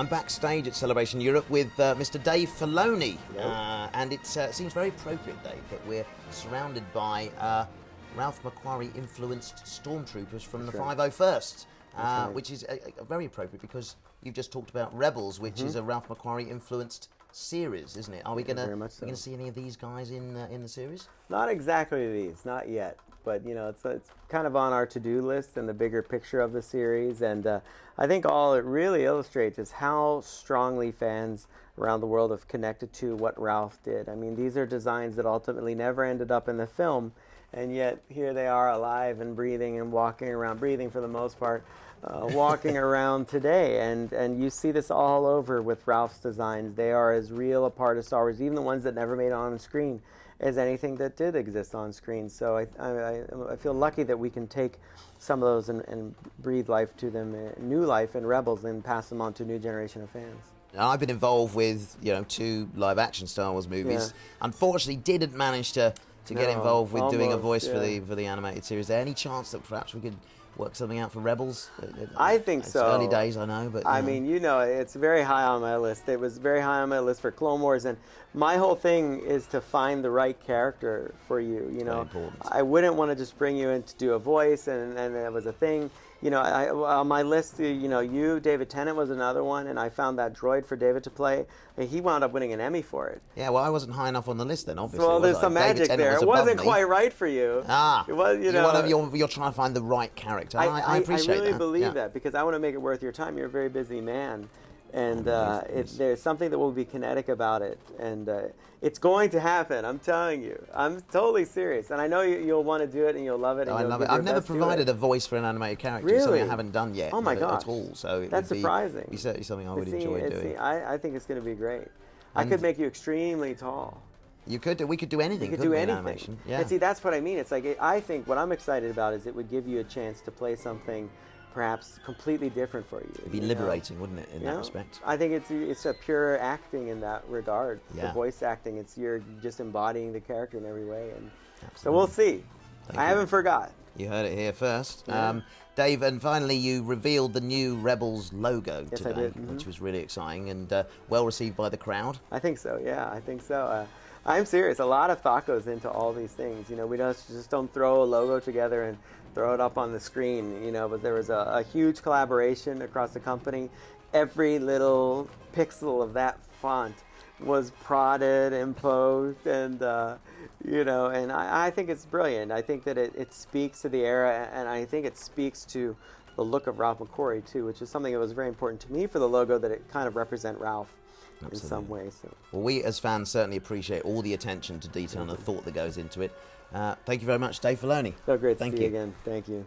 I'm backstage at Celebration Europe with Mr. Dave Filoni, Yep. and it seems very appropriate, Dave, that we're surrounded by Ralph McQuarrie-influenced stormtroopers from the 501st, which is very appropriate because you've just talked about Rebels, which is a Ralph McQuarrie-influenced series, isn't it? Are we going to see any of these guys in the series? Not exactly these, not yet. But you know, it's kind of on our to-do list and the bigger picture of the series. And I think all it really illustrates is how strongly fans around the world have connected to what Ralph did. I mean, these are designs that ultimately never ended up in the film, and yet here they are alive and breathing and walking around, breathing for the most part, walking around today. And you see this all over with Ralph's designs. They are as real a part of Star Wars, even the ones that never made it on screen, as anything that did exist on screen. So I feel lucky that we can take some of those and breathe life to them, new life in Rebels, and pass them on to a new generation of fans. I've been involved with 2 live-action Star Wars movies. Yeah. Unfortunately, didn't manage to get involved with doing a voice for the animated series. Is there any chance that perhaps we could work something out for Rebels? I think it's so. Early days, I know, but I mean, it's very high on my list. It was very high on my list for Clone Wars, and my whole thing is to find the right character for you. You know, very important. I wouldn't want to just bring you in to do a voice, and it was a thing. You know, on my list, David Tennant was another one, and I found that droid for David to play. He wound up winning an Emmy for it. Yeah, well, I wasn't high enough on the list then, obviously. Well, there's some magic there. It wasn't quite right for you. It was, you're trying to find the right character. I appreciate that. I really believe that, because I want to make it worth your time. You're a very busy man. And there's something that will be kinetic about it, and it's going to happen. I'm telling you, I'm totally serious, and I know you'll want to do it, and you'll love it. And I love it. I've never provided a voice for an animated character. Really? It's something I haven't done yet. Oh my gosh! At all. So that's surprising. It'd be certainly something I would enjoy doing. I think it's going to be great. I could make you extremely tall. You could. We could do anything. You could do anything. Animation. Yeah. And see, that's what I mean. It's like, I think what I'm excited about is it would give you a chance to play something perhaps completely different for you. It'd be liberating, wouldn't it, in that respect? I think it's a pure acting in that regard. Yeah. The voice acting, you're just embodying the character in every way. And so we'll see. I haven't forgot. You heard it here first. Yeah. Dave, and finally you revealed the new Rebels logo today, I did. Which was really exciting and well received by the crowd. I think so, yeah, I think so. I'm serious. A lot of thought goes into all these things. We just don't throw a logo together and throw it up on the screen. But there was a huge collaboration across the company. Every little pixel of that font was prodded, imposed, and and I think it's brilliant. I think that it speaks to the era, and I think it speaks to the look of Ralph McQuarrie too, which is something that was very important to me for the logo, that it kind of represent Ralph. Absolutely. In some ways. So. Well, we as fans certainly appreciate all the attention to detail and the thought that goes into it. Thank you very much, Dave Filoni. So great to see you again. Thank you.